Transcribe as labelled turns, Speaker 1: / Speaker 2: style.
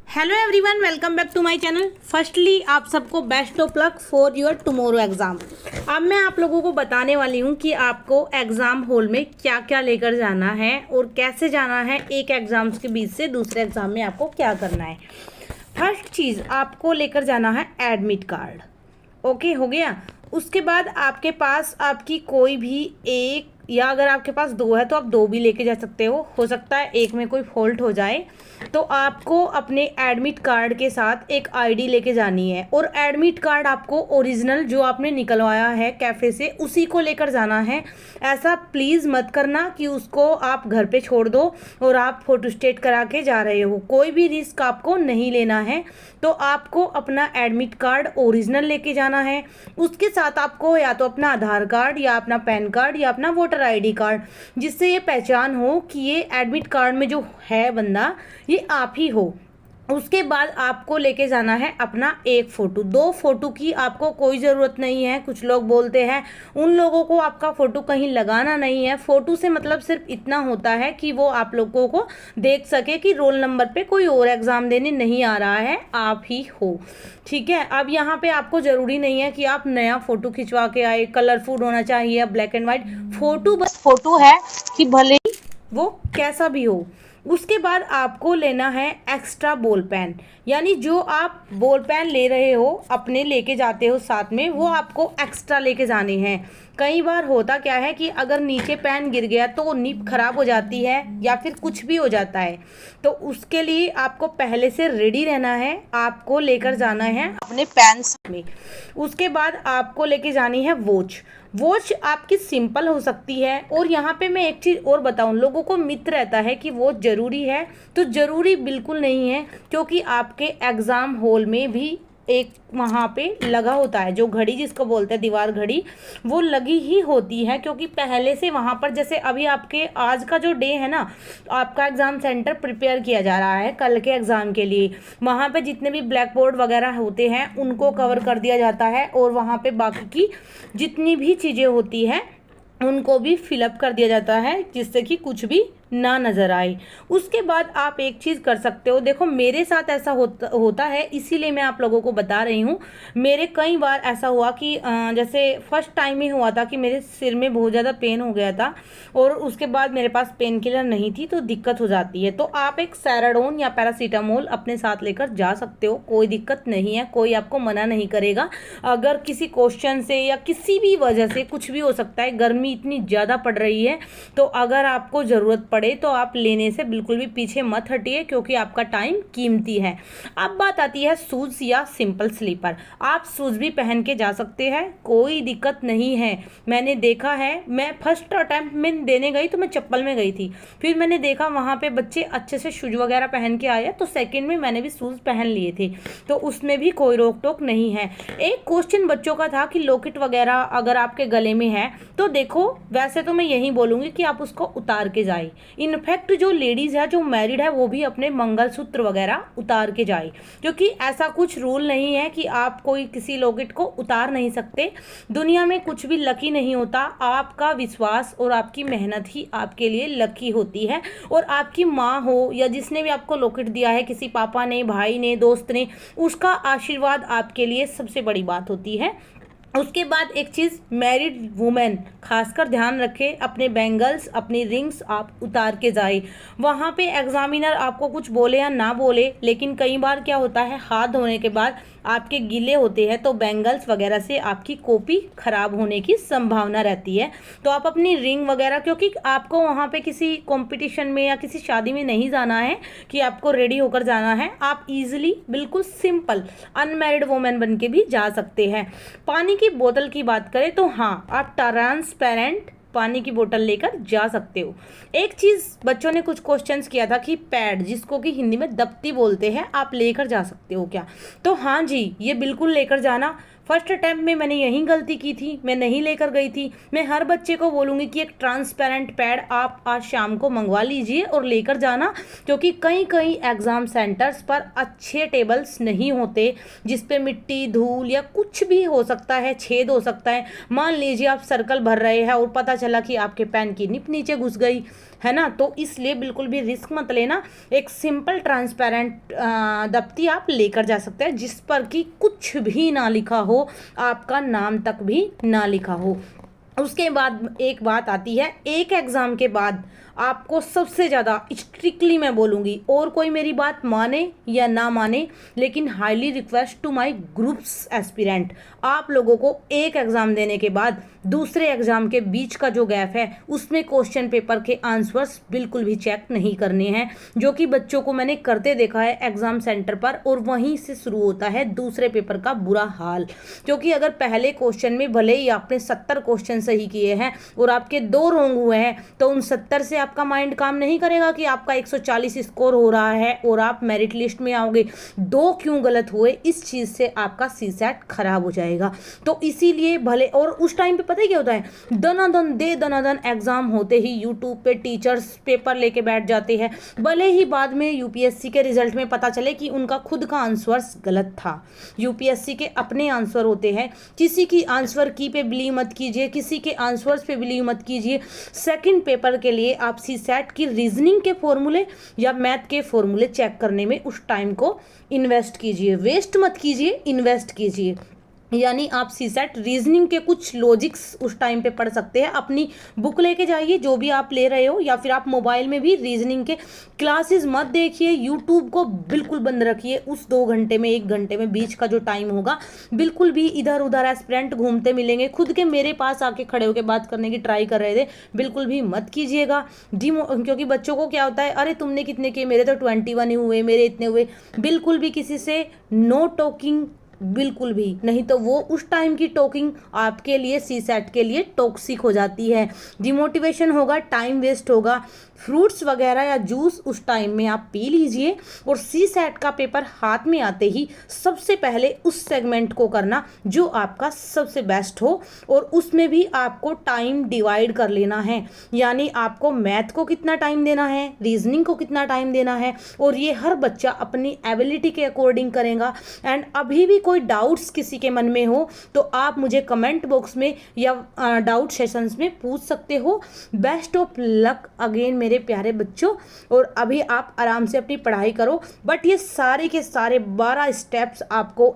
Speaker 1: Hello everyone, welcome back to my channel. Firstly आप सबको best of luck for your tomorrow exam. अब मैं आप लोगों को बताने वाली हूँ कि आपको एग्ज़ाम हॉल में क्या क्या लेकर जाना है और कैसे जाना है। एक एग्ज़ाम के बीच से दूसरे एग्ज़ाम में आपको क्या करना है। फर्स्ट चीज़ आपको लेकर जाना है एडमिट कार्ड। ओके, हो गया। उसके बाद आपके पास आपकी कोई भी एक, या अगर आपके पास दो है तो आप दो भी लेके जा सकते हो सकता है एक में कोई फॉल्ट हो जाए। तो आपको अपने एडमिट कार्ड के साथ एक आईडी लेके जानी है और एडमिट कार्ड आपको ओरिजिनल जो आपने निकलवाया है कैफ़े से उसी को लेकर जाना है। ऐसा प्लीज़ मत करना कि उसको आप घर पे छोड़ दो और आप फोटोस्टेट करा के जा रहे हो। कोई भी रिस्क आपको नहीं लेना है। तो आपको अपना एडमिट कार्ड ओरिजिनल लेके जाना है। उसके साथ आपको या तो अपना आधार कार्ड या अपना पैन कार्ड या अपना वोटर आईडी कार्ड, जिससे ये पहचान हो कि ये एडमिट कार्ड में जो है बंदा ये आप ही हो। उसके बाद आपको लेके जाना है अपना एक फ़ोटो। दो फोटो की आपको कोई ज़रूरत नहीं है। कुछ लोग बोलते हैं, उन लोगों को आपका फ़ोटो कहीं लगाना नहीं है। फ़ोटो से मतलब सिर्फ इतना होता है कि वो आप लोगों को देख सके कि रोल नंबर पे कोई और एग्ज़ाम देने नहीं आ रहा है, आप ही हो। ठीक है। अब यहाँ पे आपको ज़रूरी नहीं है कि आप नया फ़ोटो खिंचवा के आए, कलरफुल होना चाहिए या ब्लैक एंड वाइट। फ़ोटो बस फ़ोटो है कि भले ही वो कैसा भी हो। उसके बाद आपको लेना है एक्स्ट्रा बॉल पेन, यानी जो आप बॉल पेन ले रहे हो अपने लेके जाते हो साथ में, वो आपको एक्स्ट्रा लेके जाने हैं। कई बार होता क्या है कि अगर नीचे पेन गिर गया तो निब खराब हो जाती है या फिर कुछ भी हो जाता है। तो उसके लिए आपको पहले से रेडी रहना है। आपको लेकर जाना है अपने पेन में। उसके बाद आपको लेके जानी है वॉच। वॉच आपकी सिंपल हो सकती है। और यहाँ पे मैं एक चीज़ और बताऊँ, लोगों को मिथ रहता है कि वॉच ज़रूरी है, तो ज़रूरी बिल्कुल नहीं है। क्योंकि आपके एग्ज़ाम हॉल में भी एक वहाँ पे लगा होता है, जो घड़ी जिसको बोलते हैं दीवार घड़ी, वो लगी ही होती है। क्योंकि पहले से वहाँ पर, जैसे अभी आपके आज का जो डे है ना, आपका एग्ज़ाम सेंटर प्रिपेयर किया जा रहा है कल के एग्ज़ाम के लिए। वहाँ पे जितने भी ब्लैक बोर्ड वगैरह होते हैं उनको कवर कर दिया जाता है और वहाँ पे बाकी की जितनी भी चीज़ें होती हैं उनको भी फिलअप कर दिया जाता है, जिससे कि कुछ भी ना नज़र आए। उसके बाद आप एक चीज़ कर सकते हो। देखो, मेरे साथ ऐसा होता है, इसीलिए मैं आप लोगों को बता रही हूँ। मेरे कई बार ऐसा हुआ कि जैसे फर्स्ट टाइम ही हुआ था कि मेरे सिर में बहुत ज़्यादा पेन हो गया था और उसके बाद मेरे पास पेन किलर नहीं थी, तो दिक्कत हो जाती है। तो आप एक सैराडोन या पैरासीटामोल अपने साथ लेकर जा सकते हो, कोई दिक्कत नहीं है, कोई आपको मना नहीं करेगा। अगर किसी क्वेश्चन से या किसी भी वजह से कुछ भी हो सकता है, गर्मी इतनी ज़्यादा पड़ रही है, तो अगर आपको ज़रूरत पड़े तो आप लेने से बिल्कुल भी पीछे मत हटिए, क्योंकि आपका टाइम कीमती है। अब बात आती है शूज़ या सिंपल स्लीपर। आप शूज़ भी पहन के जा सकते हैं, कोई दिक्कत नहीं है। मैंने देखा है, मैं फर्स्ट अटैम्प्ट में देने गई तो मैं चप्पल में गई थी, फिर मैंने देखा वहाँ पे बच्चे अच्छे से शूज़ वगैरह पहन के आए, तो सेकेंड में मैंने भी शूज़ पहन लिए थे, तो उसमें भी कोई रोक टोक नहीं है। एक क्वेश्चन बच्चों का था कि लॉकेट वगैरह अगर आपके गले में है तो देखो, वैसे तो मैं यही बोलूँगी कि आप उसको उतार के जाए। इनफैक्ट जो लेडीज़ है, जो मैरिड है, वो भी अपने मंगलसूत्र वगैरह उतार के जाए, क्योंकि ऐसा कुछ रूल नहीं है कि आप कोई किसी लॉकेट को उतार नहीं सकते। दुनिया में कुछ भी लकी नहीं होता, आपका विश्वास और आपकी मेहनत ही आपके लिए लकी होती है। और आपकी माँ हो या जिसने भी आपको लॉकेट दिया है, किसी पापा ने, भाई ने, दोस्त ने, उसका आशीर्वाद आपके लिए सबसे बड़ी बात होती है। उसके बाद एक चीज़, मैरिड वुमेन खासकर ध्यान रखें, अपने बैंगल्स, अपनी रिंग्स आप उतार के जाए। वहाँ पे एग्जामिनर आपको कुछ बोले या ना बोले, लेकिन कई बार क्या होता है, हाथ धोने के बाद आपके गीले होते हैं तो बैंगल्स वगैरह से आपकी कॉपी ख़राब होने की संभावना रहती है। तो आप अपनी रिंग वगैरह, क्योंकि आपको वहाँ पे किसी कंपटीशन में या किसी शादी में नहीं जाना है कि आपको रेडी होकर जाना है, आप इजीली बिल्कुल सिंपल अनमैरिड वुमेन बन के भी जा सकते हैं। पानी की बोतल की बात करें तो हाँ, आप ट्रांसपेरेंट पानी की बोतल लेकर जा सकते हो। एक चीज़ बच्चों ने कुछ क्वेश्चंस किया था कि पैड, जिसको कि हिंदी में दप्ती बोलते हैं, आप लेकर जा सकते हो क्या? तो हाँ जी, ये बिल्कुल लेकर जाना। फर्स्ट अटैम्प्ट में मैंने यही गलती की थी, मैं नहीं लेकर गई थी। मैं हर बच्चे को बोलूँगी कि एक ट्रांसपेरेंट पैड आप आज शाम को मंगवा लीजिए और लेकर जाना, क्योंकि कई कई एग्ज़ाम सेंटर्स पर अच्छे टेबल्स नहीं होते जिस पे मिट्टी, धूल या कुछ भी हो सकता है, छेद हो सकता है। मान लीजिए आप सर्कल भर रहे हैं और पता चला कि आपके पेन की निप नीचे घुस गई, है ना। तो इसलिए बिल्कुल भी रिस्क मत लेना। एक सिंपल ट्रांसपेरेंट दफ्ती आप लेकर जा सकते हैं जिस पर कि कुछ भी ना लिखा हो, आपका नाम तक भी ना लिखा हो। उसके बाद एक बात आती है, एक एग्ज़ाम के बाद आपको सबसे ज़्यादा स्ट्रिक्टली मैं बोलूँगी, और कोई मेरी बात माने या ना माने, लेकिन highly request to my groups aspirant, आप लोगों को एक एग्ज़ाम देने के बाद दूसरे एग्ज़ाम के बीच का जो गैप है उसमें क्वेश्चन पेपर के आंसर्स बिल्कुल भी चेक नहीं करने हैं, जो कि बच्चों को मैंने करते देखा है एग्ज़ाम सेंटर पर, और वहीं से शुरू होता है दूसरे पेपर का बुरा हाल। क्योंकि अगर पहले क्वेश्चन में भले ही आपने 70 क्वेश्चन सही किए हैं और आपके 2 रॉन्ग हुए हैं, तो उन 70 से आपका माइंड काम नहीं करेगा कि आपका 140 स्कोर हो रहा है और आप मेरिट लिस्ट में आओगे। 2 क्यों गलत हुए, इस चीज़ से आपका सीसैट खराब हो जाएगा। तो इसीलिए भले, और उस टाइम पे पता है क्या होता है, दनादन एग्जाम होते ही यूट्यूब पे टीचर्स पेपर लेके बैठ जाते हैं, भले ही बाद में यूपीएससी के रिजल्ट में पता चले कि उनका खुद का आंसर गलत था। यूपीएससी के अपने आंसर होते हैं, किसी की आंसर की पे बिलीव मत कीजिए, किसी के आंसर्स पे बिलीव मत कीजिए। सेकंड पेपर के लिए आप सीसैट की रीजनिंग के फॉर्मूले या मैथ के फॉर्मूले चेक करने में उस टाइम को इन्वेस्ट कीजिए, वेस्ट मत कीजिए, इन्वेस्ट कीजिए। यानी आप सीसैट रीजनिंग के कुछ लॉजिक्स उस टाइम पे पढ़ सकते हैं। अपनी बुक लेके जाइए जो भी आप ले रहे हो, या फिर आप मोबाइल में भी रीजनिंग के क्लासेस मत देखिए, यूट्यूब को बिल्कुल बंद रखिए। उस 2 घंटे में 1 घंटे में बीच का जो टाइम होगा, बिल्कुल भी इधर उधर एस्पिरेंट घूमते मिलेंगे, खुद के मेरे पास आके खड़े होकर बात करने की ट्राई कर रहे थे, बिल्कुल भी मत कीजिएगा। क्योंकि बच्चों को क्या होता है, अरे तुमने कितने किए, मेरे तो 21 ही हुए, मेरे इतने हुए। बिल्कुल भी किसी से नो टॉकिंग, बिल्कुल भी नहीं, तो वो उस टाइम की टॉकिंग आपके लिए सीसैट के लिए टॉक्सिक हो जाती है। डिमोटिवेशन होगा, टाइम वेस्ट होगा। फ्रूट्स वगैरह या जूस उस टाइम में आप पी लीजिए, और सीसैट का पेपर हाथ में आते ही सबसे पहले उस सेगमेंट को करना जो आपका सबसे बेस्ट हो, और उसमें भी आपको टाइम डिवाइड कर लेना है। यानी आपको मैथ को कितना टाइम देना है, रीजनिंग को कितना टाइम देना है, और ये हर बच्चा अपनी एबिलिटी के अकॉर्डिंग करेगा। एंड अभी भी कोई डाउट्स किसी के मन में हो तो आप मुझे कमेंट बॉक्स में या डाउट सेशंस में पूछ सकते हो। बेस्ट ऑफ लक अगेन मेरे प्यारे बच्चों, और अभी आप आराम से अपनी पढ़ाई करो। बट ये सारे के सारे 12 स्टेप्स आपको